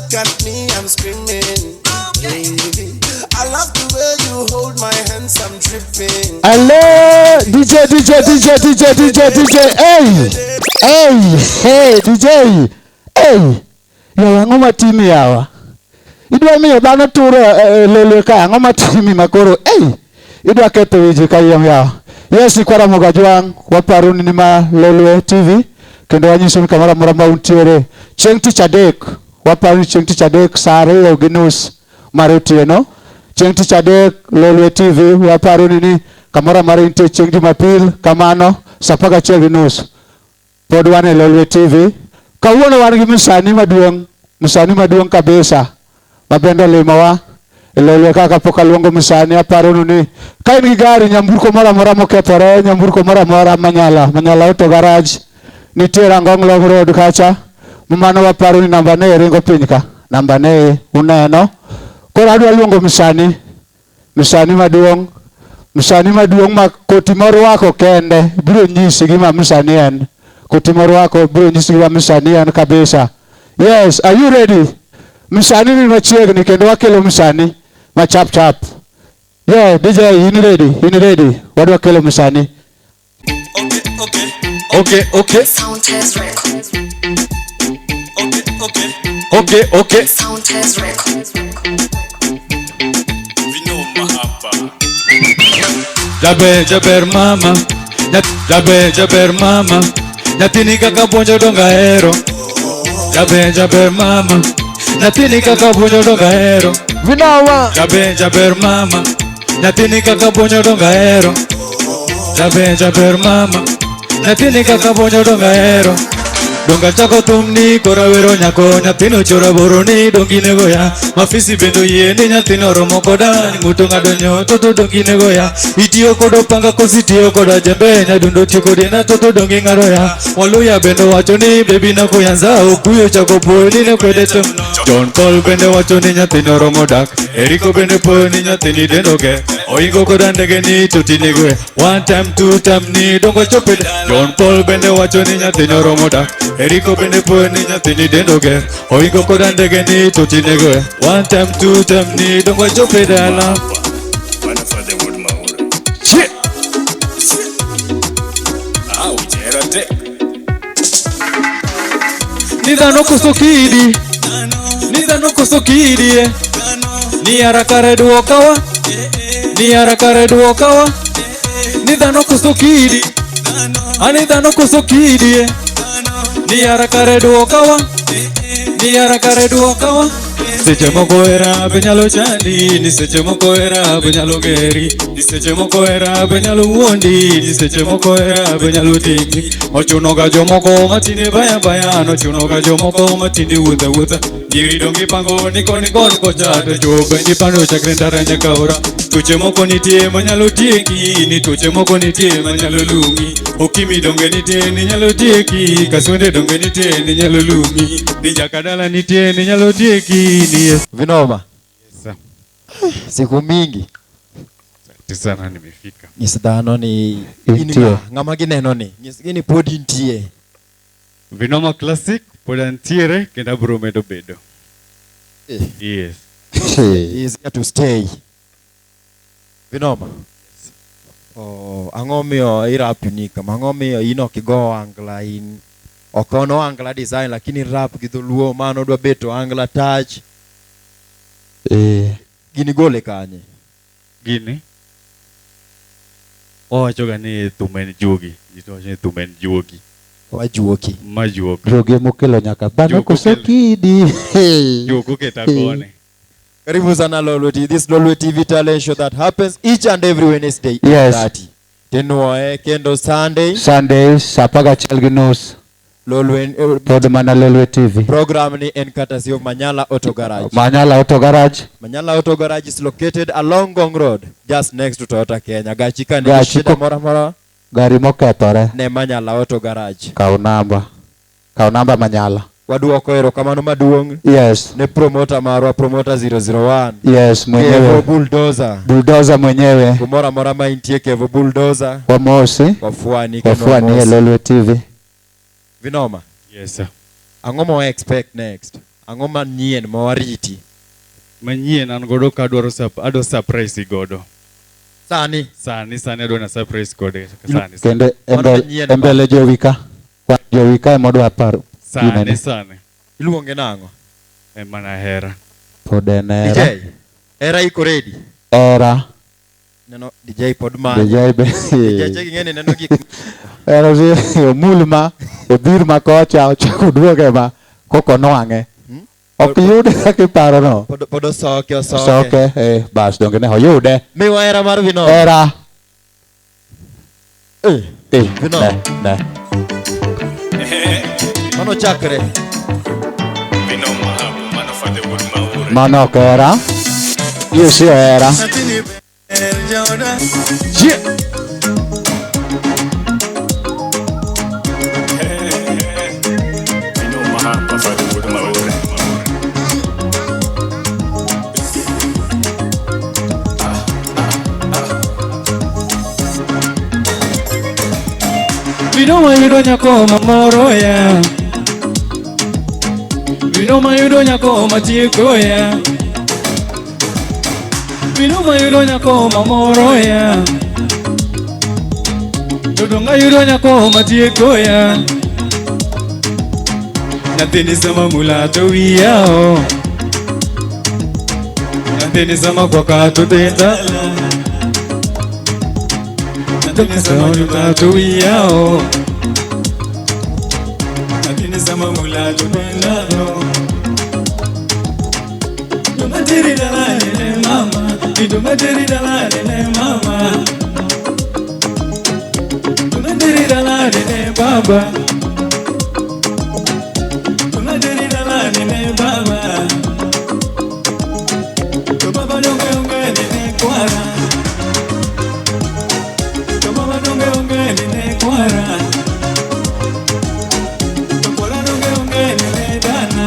look at me, I'm screaming. Baby, I love the way you hold my hands, I'm tripping. Hello, DJ. Hey, DJ. Hey, yawa ngoma timi yawa. Idwa miyo dhano turo lolo ka ngoma timi makoro. Hey, idwa ketho wiji ka yawa. Yes, kwara moga jwang waparuni ni ma Lolwe TV. Kendo wanyiso ni kamara mora mauntiere. Chieng' tich adek. Waparuni chieng' tich adek sare gi nus mar otieno. Chieng' tich adek Lolwe TV waparuni ni kamara mara intie chieng' Jumapil kamano saa 11:30. Pod wan e Lolwe TV. Kawuono wan gi msanii maduong' kabisa. Mabende limowa e Lolwe kaka pok aluongo msanii aparonu ni ka in gi gari nyamburko moro amora mokethore, nyamburko moro amora Manyala Auto Garage nitie Rangong Long Road kacha. Mano waparo ni namba ne ringo piny ka. Namba ne uneno. Koro adwa luongo msanii maduong' ma koti morwako kende biro nyisi gima msanii en. Koti morwako biro nyisi gima msanii en kabisa. Yes, are you ready? Msanii ni machiegni kendo wakelo msanii ma chap. Yeah, DJ, you ready? Wadwa kelo msanii. Okay. Sound test record. Okay. Sound test record. Jaber mama. Natini kaka bonjo donga hero. Jaber mama. Natini kaka bonjo donga hero. Vinawa. Jaber mama. Natini kaka bonjo donga hero. Jaber mama. Natini kaka bonjo donga hero. Donga chako tumni korawero nyako nyathino chora boroni dongine goya mafisi bendo yende nyathino romo koda nguto ngadonyo toto dongine goya itiyo kodo panga kositiyo koda jembe nyadundo chikode na toto dongi ngaroya waluya bendo wachoni baby na koyanza okuyo chako poli ne kwede John Paul bendo wachoni nyathino romo dak Eriko bendo poli nyathini denoge oingo koda ndege ni totine goya one time two time ni dongo chopede John Paul bendo wachoni nyathino romo dak Eriko bende poni nyathini dendoge oingo koda ndege ni totinego one time two time ni dongo chope dala Nidhano kusokidi ni harakare duokawa Nidhano kusokidi ni harakare duokawa Seche moko era benyalo chandi ni seche moko era benyalo geri ni seche moko era benyalo wuondi ni seche moko era benyalo tiki ochuno ga jomoko matine baya no chuno ga jomoko matinde wuotha diri dongi pango ni koni kocha to chobe ni pando chakre ndara nyakaora tuche moko nitie manyalo tieki ni tuche moko nitie manyalo lumi okimi donge nitie ni nyalo tieki kaswende donge nitie ni nyalo lumi ni jakadala nitie ni nyalo tieki ni Vinoma. Yes, siku mingi. Tisana nimefika. Nisidhano ni inima ngama gineno ni. Nisigini podi ntie. Vinoma Classic poda ntiere kenda bromedo bedo. Yes. Is here to stay. Vinoma. Yes. Angomio irap unika. Angomio ino kigo angla in. Okono angla design lakini rap gidhuluo mano dwa beto angla touch. Gini gole kanye. Gini. Wachoga ni tumen juogi. Jitoche ni tumen juogi. Wajuoki. Majuoki. Juogi mukelo nyaka bano kusokidi. Juoku ketakone. Karibu sana Lolwe TV. This Lolwe TV talent show that happens each and every Wednesday. Yes. 30. Tenuoe kendo Sunday. Sunday sapaga chelginos. Lolwe Podmana Lolwe TV. Program ni courtesy of Manyala Auto Garage. Manyala Auto Garage. Manyala Auto Garage is located along Gong Road, just next to Toyota Kenya. Gachika ni shida mora. Gari mokethore. Ne Manyala Auto Garage. Kau namba Manyala. Waduoko erokamano maduong'. Yes. Ne promoter marwa, promoter 001. Yes, mwenyewe. Kevo Bulldozer mwenyewe. Kumora mora maintie Kevo Bulldozer. Wamosi. Wafuani Lolwe TV. Vinoma. Yes, sir. Angomo expect next. Ang'o manyien mawariti? Manyien an godo ka adwa surprise godo. Sani adwa na surprise kode. Kende embele jowika. Jowika emodwa paro. Sani. Iluonge nang'o? Mana hera. Podenera. DJ. Era iko ready? Era. Neno DJ pod man. DJ be. DJ cheki ngene neno gik. Era zi omulma. Obir makocha ochako duoge ma koko nwang'e. Ok yude kaki paro no. Podo soke. Soke. Bas donge ne oyude. Miwa era mar vino. Era. Vino. Ne. Mano chakre. Mano ok era. Io sì era. Vino mayudo nyako mamoro ya. Vino mayudo nyako matieko ya. Vino mayudo nyako mamoro ya. Dodonga yudo nyako matieko ya. Nathini sama mulato wiyao. Nathini sama kwa kato tendala. Nathini sama mulato wiyao. Nathini sama mulato tendala. Tumatiri dalane ne mama. Tumatiri dalane ne mama. Tumatiri dalane ne baba. Tumatiri dalane ne baba. Tu baba donge ne kwara. Tu baba donge ne kwara. Tu kwara donge ne dana.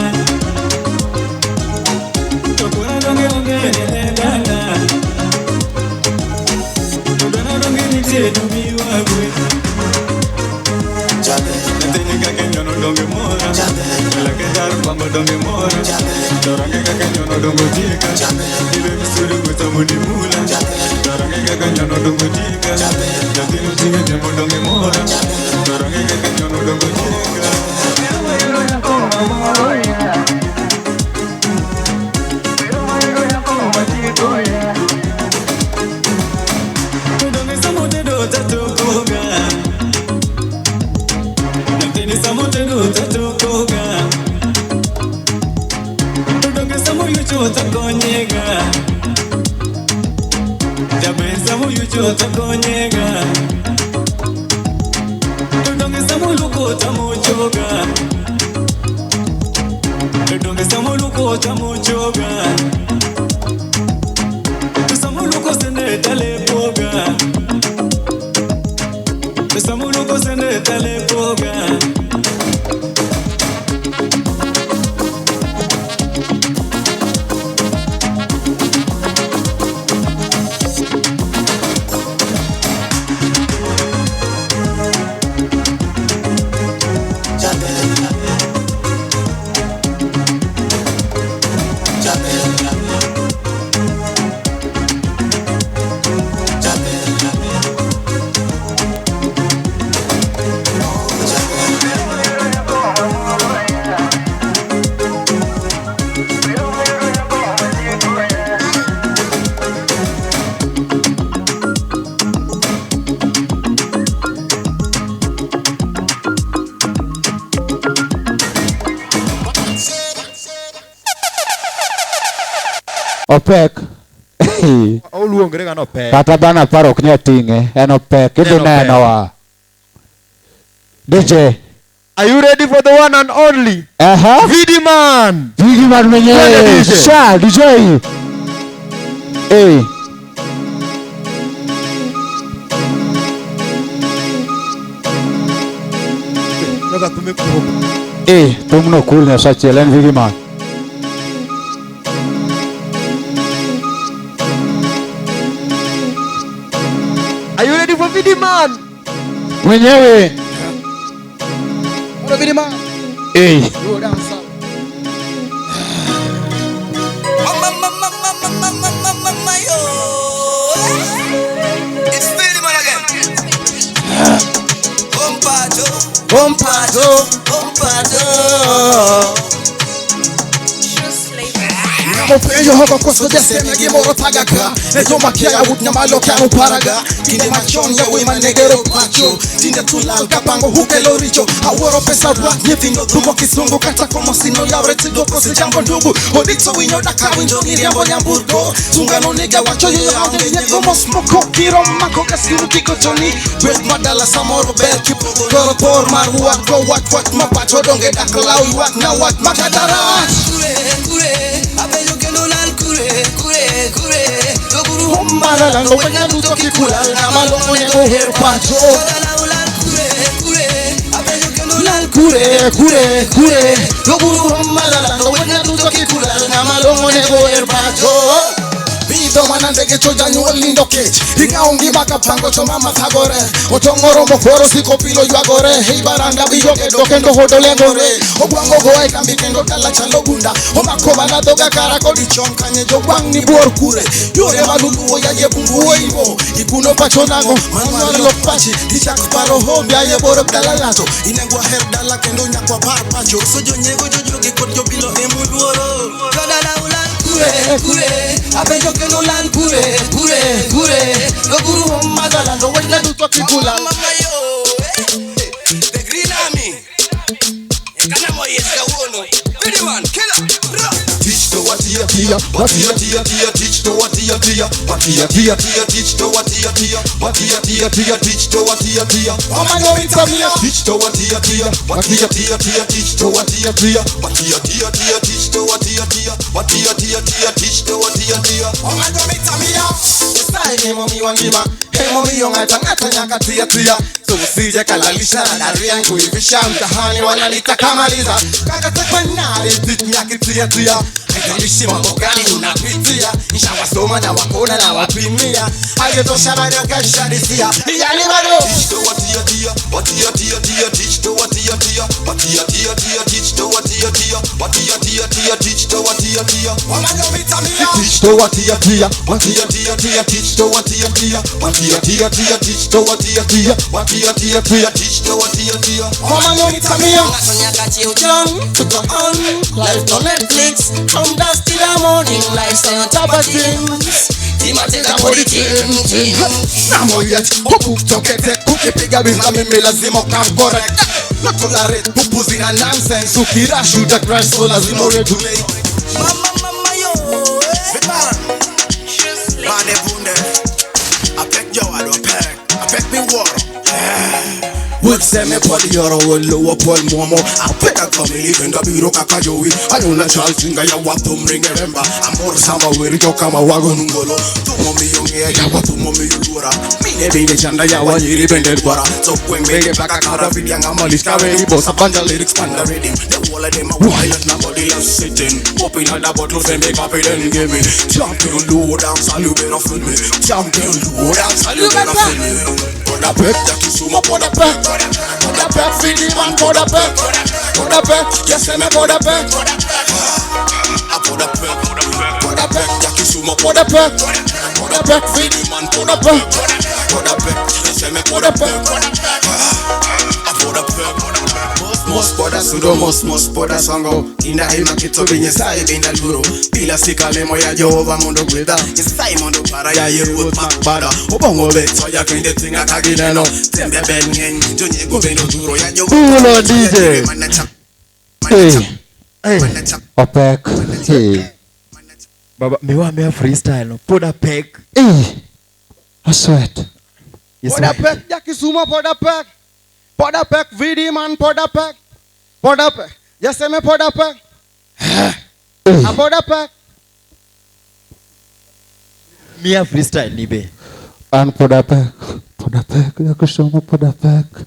Tu kwara donge ne dana. Tu dana donge ni tedu miwagwe. Nathini kaka nyono donge mora. Lake dar bamba donge mora. Dorange kaka nyono dongo tika. Ibe misuri kutamuni mula. Dorange kaka nyono dongo tika. Nathini tinga tembo donge mora. Dorange kaka nyono dongo tika. Donge samote do tatokoga. Nathini samote do tatokoga. Donge samo yucho takonyega. Jabe samo yucho takonyega. Donge samo luko tamochoga. Donge samo luko tamochoga. Samo luko sende talepoga. Samo luko sende talepoga. Opek. Oluongre gano pe. Kata bana paro ok nyating'e. En opek. Idhi neno wa. DJ. Are you ready for the one and only? Viddy man. Viddy man mwenyewe. Sha DJ. Tumno cool na sa chelen Viddy man. Are you ready for Viddy man? Mwenyewe. Viddy man. Hey. Go down south. Ompado, ompado. Mopenyo hoko koso dese megi moro tagaka. Eto makia ya wut nyamalo kanu paraga. Kine machon ya wima negero pacho. Tinde tulal kapango hukelo richo. Aworo pesa rap nyevingo tumo kisungu. Kata komo sino ya retigo kose jambo ndugu. Hodito winyo daka winjo ngiriambo nyamburgo. Tungano nega wacho yo ya onge komo smoko. Kiro mako kasiru kiko choni. Wet madala samoro bel kipo. Koro por maru wat go wat mapacho donge dakalawi wat na wat makadara. Kure abeyo kelo lal kure loguru hombara la wenya duto kikula na malongo nego her pacho kure abeyo kelo lal kure loguru hombara la wenya duto kikula na malongo nego her pacho. Bido manandege choja nyuol lindo kech. Hinga ungi baka pango choma mathagore. Ochongoro mokoro siko pilo yuagore. Hei baranda biyo kedo kendo hodo legore. Ogwango goa ikambi kendo dala chalo gunda. Omako na doga karako di chom kanye jogwang ni buor kure. Yore malulu ya ye bungu imo. Ikuno pacho nago manuare lopachi. Dichak paro hombi ya ye boro dala lato. Inengwa her dala kendo nyakwa par pacho. Sojo nyego jojo gikot jo bilo hemu duoro. Kadala ulan kure abejo keno lan kure loguru homadala no wena duto kikula mama yo the green army ekana moyesa wono Viddy man killer teach to what you teach to what you teach to what you teach to what you mama yo itamia teach to what you teach to what you teach to what you teach to what you mama yo itamia sai momi wangima momi yongata ngata tia so usije kalalisha dari yangu hivisha mtahani wanalita kamaliza kaka tekmanari tia haijalishi mambo gani unapitia nishawasoma na wakona na wapimia hagetosha bado kashadisia yani bado teach to what you teach to what you teach to what you teach to what you mama yo vitamia teach to what you teach to what you teach to what you mama yo vitamia nasonya kati ujong to go on life on Netflix from dusk till the morning life's on top of things timateka body team namo yet hopu tokete kukipiga bila mimi lazima come correct not tolerate pupuzi na nonsense ukira shoot a crash so lazima regulate mama yo bade bunde apek yo ado apek mi woro would say me body or a lower pole momo I pick a family and a biro kakajowi I don't let y'all think I want to bring remember I'm more samba where you come a wagon ngolo to mommy young ya what to mommy yura me ne be chanda ya wa yiri bended bara so when me get back a cara video ngamalista very boss a band lyrics pan the reading the wall of them a wild nobody left sitting open at the bottle say make up then give me champion low down salute better for me champion low down salute better for me on a pet that is sumo on a pet Viddy man for the pet yes me for the pet for the pet Jackie Sumo for the pet Viddy man for the pet yes me for the pet for the pet most poda sudo most poda sango inda hima kito binye sai binda duro bila sikale moya Jehova mundo gweda yesai mundo para ya yeru makbada obongo beto ya kende tinga kagineno tembe bengen jonye gobendo duro ya Jehova DJ Opek Baba me freestyle no poda pek I sweat. Poda pek Jackie Sumo poda pek Viddy man poda pek yes me poda pek a poda pek me a freestyle ni be An poda pek ya kusoma poda pek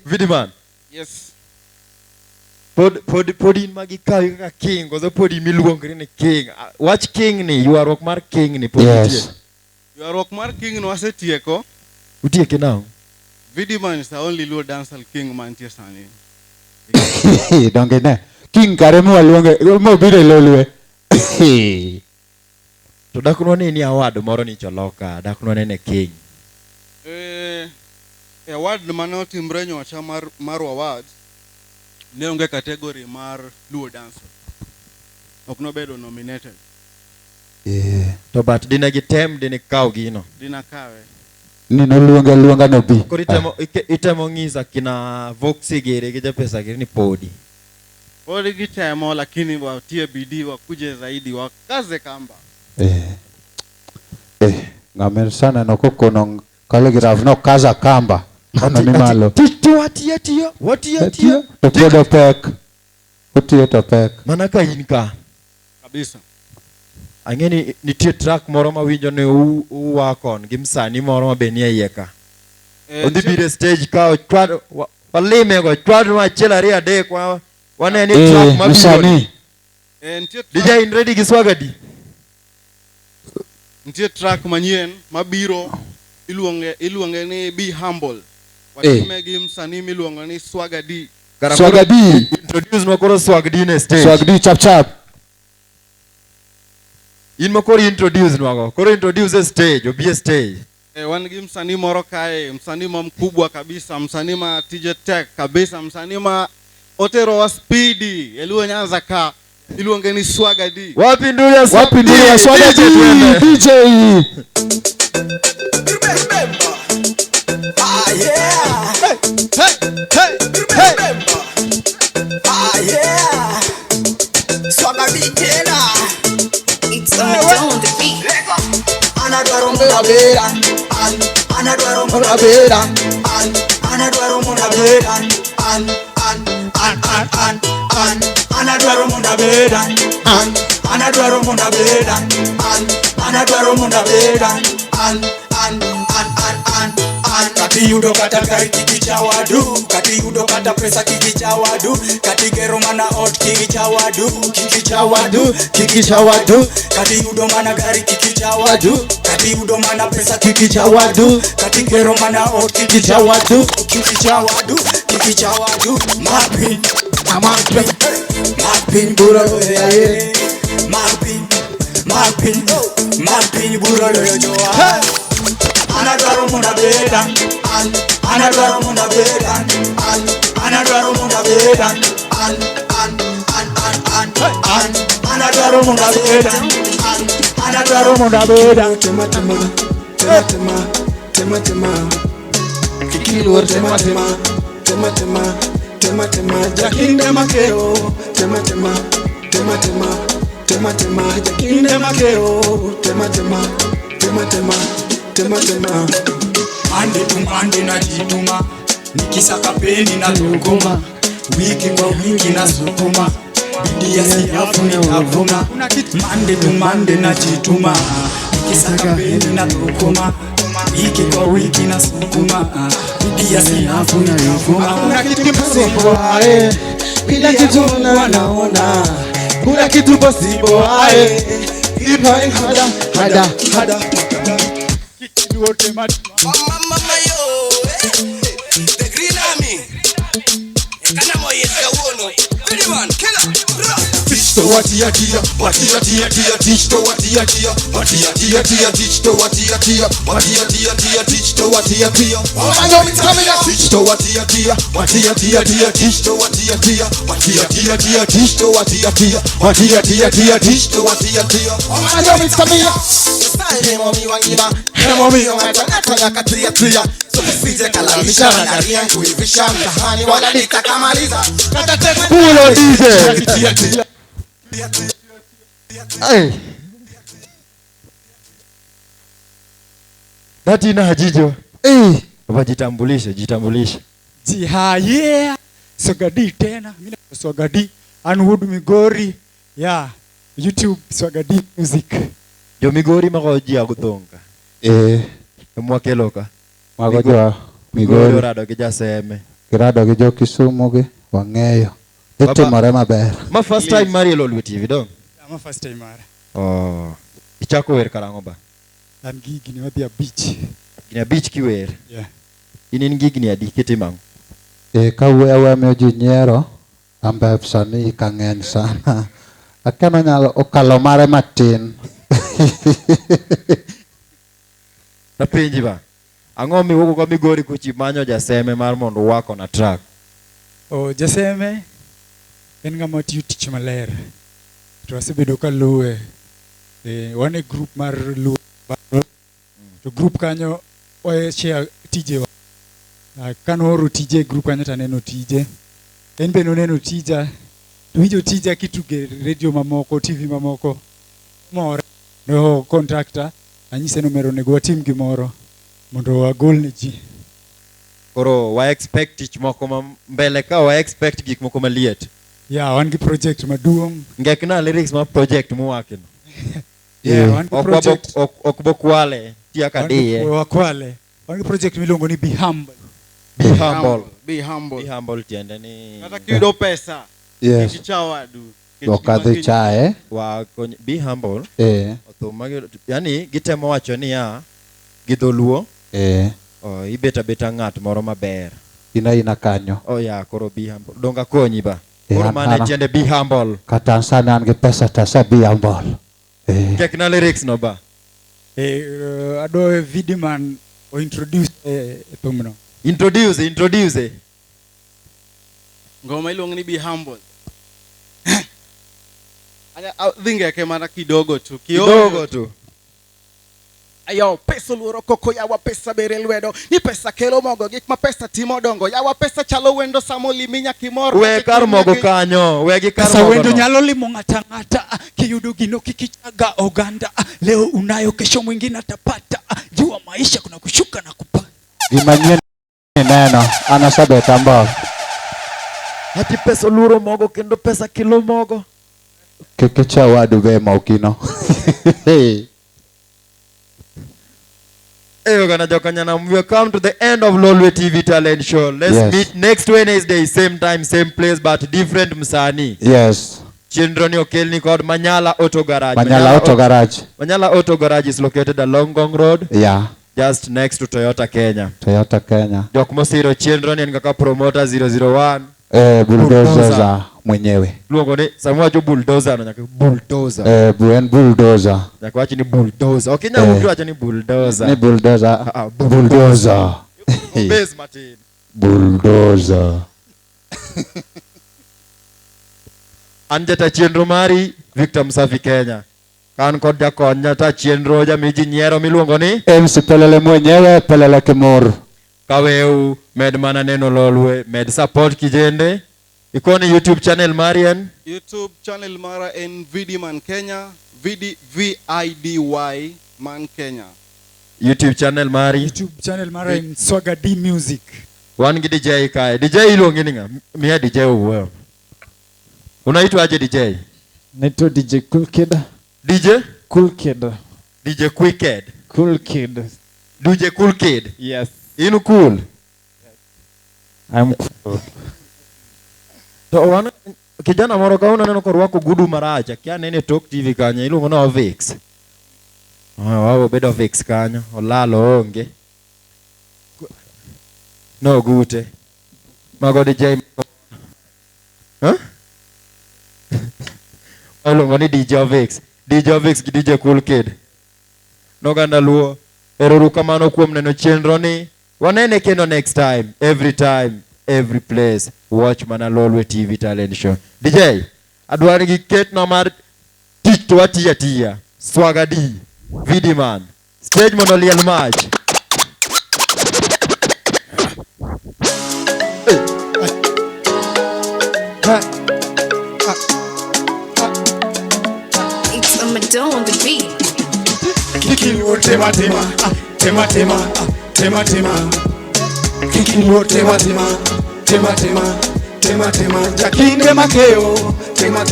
Viddy man yes podi magi kawi kaka king gozo podi miluongre ni king watch king ni yuarok mar king ni podi yes yuarok mar king no asetieko utieke now Viddy man is the only low dancer king mantie sani donge ne king kare mo luonge mo bire lolwe to dakuno ni award moro ni choloka dakuno ne king Award mano timbre nyocha mar awards ne onge category mar Luo dance. Ok no bedo nominated. To but dine gitem dine kaw gino. Dina kawe. Nino luonga no bi. Koro itemo ng'isa kina Voxi gere gi pesa gere ni podi. Podi gitemo lakini watie bidii wakuje zaidi wakaze kamba. Ngamer sana no kokono kaligraph no kaza kamba. Ano ni malo. Tiyo. Watiyo. Topodo pek. Utiyo to pek. Mana ka in ka. Kabisa. Angeni nitie track moro ma winjo ne uwakon gi msani moro ma benie yeka. Odhi bire stage ka ochwad walime go chwad ma chela ria de kwa wane ni track ma msani. DJ in ready gi swagadi. Ntie track manyien mabiro iluonge ni Be Humble. Watime gi msani miluongo ni Swagadi. Swagadi. Introduce makoro Swagadi ne stage. Swagadi chap. In makoro introduce nwago. Koro introduce stage, obie stage. Wan gi msani moro kae, msani mkubwa kabisa, msani ma TJ Tech kabisa, msani ma otero wa Speedy, eluo nyanza ka, iluonge ni Swagadi. Wapi nduru ya Swagadi? DJ. Swagadi tena. It's on the beat. Anadwaro muna bera. Anadwaro muna bera. Anadwaro muna bera. Anadwaro muna bera. Anadwaro muna bera. Anadwaro muna bera. Kati yudo kata gari kiki chawadu, kati yudo kata pesa kiki chawadu, kati gero mana ot kiki chawadu, kati yudo mana gari kiki chawadu, kati yudo mana pesa kiki chawadu, kati gero mana ot kiki chawadu, Marpin, Marpin buralo ye, Marpin buralo ye joa. Anadwaro muna beda. Anadwaro muna beda. Anadwaro muna beda. Anadwaro muna beda. Anadwaro muna beda. Tema. Kikilor tema. Jakinde makeo. Tema. Jakinde makeo. Tema. Mande najituma, nikisaka peni na tugoma, wiki kwa wiki na sukuma, bidii ya siafu nitavuna. Mande najituma, nikisaka peni na tugoma, wiki kwa wiki na sukuma, bidii ya siafu nitavuna. Kuna kitu kimpossible ae, kila kitu wanaona, kuna kitu possible ae, ipa hada. Mama yo, the green army. Kana moyeka wono. Viddy man, killer. Dichto watia, dichto watia, dichto watia, dichto watia. I know it's coming up. Dichto watia, dichto watia. I know it's coming up. Mommy wangiba, mommy wanataka katia. So fije kala mishara daria kuivisha mtahani wala nitakamaliza. Pulo DJ. Hey. Dati na hajijo. Baba jitambulishe. Yeah. Swagadi tena. Mimi ni Swagadi. Anwood Migori. Yeah. YouTube Swagadi Music. Jo Migori magoji agutonga. Mwakeloka. Magojo Migori. Rado ke jaseme. Kirado gi jo Kisumu gi wang'eyo. Itimore maber. Ma first time mari Lolwe TV dong. Ma first time mara. Oh. Ichako wer karango ba. An gigi ni wadhi beach. Gina beach kiwer. Yeah. Inin gigi ni adi kitimango. Kawuoyo miyo ji nyiero, ambe sani kang'eny sana. Akeno nyalo okalo mare matin. Napenji ba. Ang'o miwuok go Migori kuchimanyo jaseme mar mondo wako na track? O jaseme en ng'ama tiyo tich maler. To asebedo ka luwe. Wan e group mar luwe. To group kanyo share tije wa. Kanoro tije group kanyo taneno tije. En be noneno tija. To winjo tija kituge radio mamoko, TV mamoko. Mora no contractor anyise nomero nego watim gimoro mondo wagol ne ji. Koro wa expect tich moko mbele ka wa expect gik moko maliet. Wan gi project maduong'. Ngekna lyrics ma project muwake no. Wan gi project ok bokwale tia kadiye. Wakwale. Wan gi project miluongo ni Be Humble. Be humble. Be humble. Be humble tiende ni Kata kido pesa. Yes. Kichawadu. Okadhi chae. Be humble. Othumagi yani gitemo wacho ni gidholuo. Ibeta beta ng'at moro maber. Ina kanyo. Koro be humble. Donga konyi ba. Koro mane tiende be humble. Kata sana an gi pesa tasa be humble. Kekna lyrics no ba. Ado Viddy man o introduce thumno. Introduce. Ngoma iluongo ni Be Humble. Dhingeke mana kidogo tu. Ayo pesa luoro koko yawa pesa bere lwedo ni pesa kelo mogo gik ma pesa timo dongo yawa pesa chalo wendo samo liminya kimoro we kar mogo kanyo we gi kar mogo wendo nyalo limo ngata kiyudo gino kikichaga oganda leo unayo kesho mwingine atapata jua maisha kuna kushuka na kupanda gimanyien neno anasabeta mbao ati pesa luoro mogo kendo pesa kilo mogo kekecha wadu be maukino Hey, we come to the end of Lolwe TV talent show. Let's meet next Wednesday, same time, same place, but different msani. Yes. Children Okelni called Manyala Auto Garage. Manyala Auto Garage is located along Gong Road. Yeah. Just next to Toyota Kenya. Dokumosiro children and kaka promoter 001. Bulldozer mwenyewe. Luongo ni samwa jo bulldozer na bulldozer. Buen bulldozer. Yakwachi ni bulldozer. Okinya mtu acha ni bulldozer. Ni bulldozer. Bulldozer. Base Martin. Bulldozer. Anjata chenro mari Victor Msafi Kenya. Kan kod jakonya ta chenro ja miji nyiero miluongo ni MC Pelele mwenyewe Pelele Kimur. Kaweu med mana neno Lolwe med support kijende ikoni YouTube channel Marian YouTube channel mara en Viddy man Kenya Viddy VIDY man Kenya YouTube channel mari YouTube channel mara en Swaga D Music wan gi DJ kai DJ ilongi ninga mia DJ uwe unaitwa aje DJ naitwa DJ Cool Kid DJ Cool Kid DJ Quick Kid Cool Kid DJ Cool Kid yes inu cool I'm cool to wana kijana moro kauna neno korwako gudu maraja kia nene Talk TV kanya iluongo no Vix wao bedo Vix kanya olalo onge no gute mago DJ iluongo ni DJ Vix gi DJ Cool Kid no ganda luo eruru kamano kuom neno chenro ni wanene kendo next time every place watch mana Lolwe TV talent show DJ adwari gi ketno mar tich to atiya Swaga D Viddy man stage mono liel match It's a Madonna on the beat. Kikiluo tema Kikiluo tema Jakinde makeo tema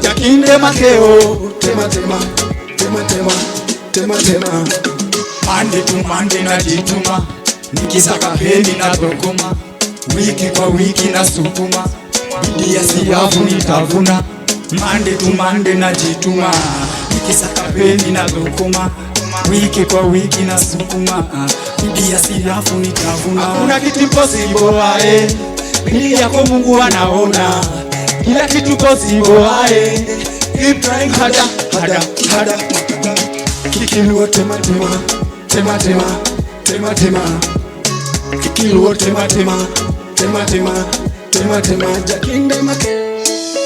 Jakinde makeo tema Mande tu mande na jituma nikisaka peni na dhokuma wiki kwa wiki na sukuma bidii ya siafu nitavuna mande tu mande na jituma nikisaka peni na dhokuma wiki kwa wiki na sukuma bidii ya siafu nitavuna hakuna kitu impossible bidii yako Mungu anaona kila kitu possible keep trying harder Kikiluo tema tema, tema tema, tema tema. Kikiluo tema tema, tema tema, tema tema. Jakinde make.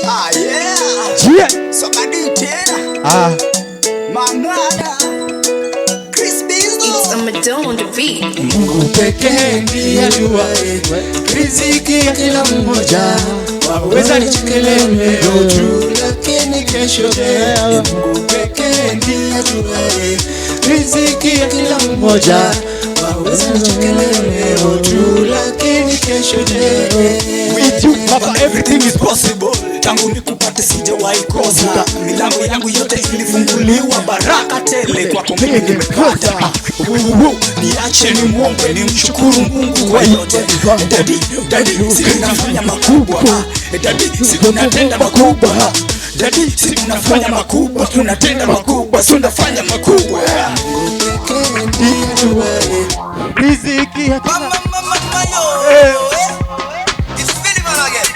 Ah yeah. Yeah. Somebody tell. Ah. Mangada. It's a Madonna on the beat. Mungu pekee ndiye ajuaye riziki ya kila mmoja. Waweza nichekelea leo tu, lakini kesho je? Mungu pekee ndiye ajuaye riziki ya kila mmoja. Waweza nichekelea leo tu, lakini kesho je? With you Baba everything is possible. Tangu nikupate sijawahi kosa. Milango yangu yote ilifunguliwa, baraka tele kwako mimi nimepata. Niache ni muombe ni mshukuru Mungu kwa yote. Daddy, siku nafanya makubwa. Daddy, siku natenda makubwa. Daddy, siku nafanya makubwa. Tunatenda makubwa, tunafanya makubwa. Mungu pekee ndiye ajuaye riziki ya kila mmoja. It's Viddy man again.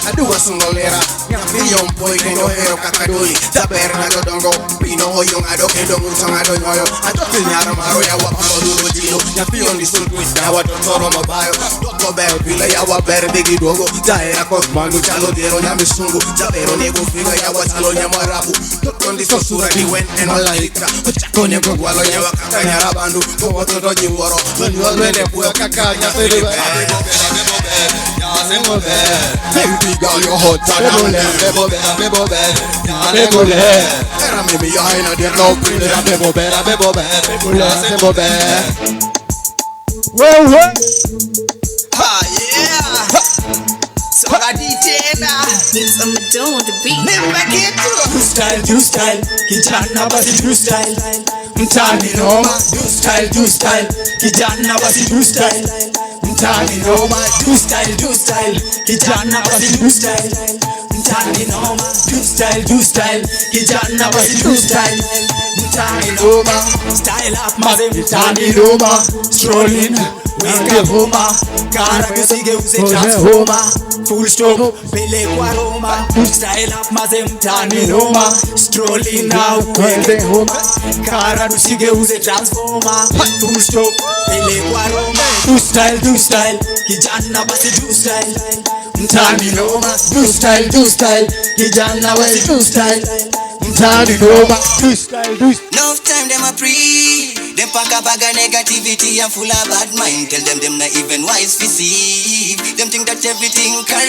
Adua sungolera Million boy kendo hero kakadoi Taber na dodongo Pino hoyo ngado kendo nguso ngado nyoyo Atoki nyara maro ya wapalo duro jino Nyapio ni sultwit na watotoro mabayo Doko bero pile ya wabere digi dogo Taera kosmangu chalo dero nyami sungu Jabero nego figa ya watalo nyamarabu Doko ndiso sura ni wen enolaika Uchako nego gwalo nyawa kaka nyarabandu Kogo toto jiworo Lwele puyo kaka nyafiri Baby girl, you're hotter than them. Bebo bed, Era mimi ya haina dia no pretty. Bebo bed. Well. Ah yeah. So I tena. It's a Madonna on the beat. Never get to do style. Kijana basi do style. Mtani noma, do style. Kijana basi do style. Mtani noma, do style. Kijana basi do style. Mtani noma, do style. Kijana basi do style. Mtani noma, style up maze. Mtani noma, strolling. Winga homa, kara kusige uze transforma. Full stop, pele kwa Roma. Style up maze mtani noma. Strolling now, winga homa, kara kusige uze transforma. Full stop, pele kwa Roma. Do style, kijana basi do style. Mtani noma, do style, kijana basi do style. Mtani noma, do style. No time them a pre. Them pack a bag of negativity and full of bad mind. Tell them not even wise to see. Them think that everything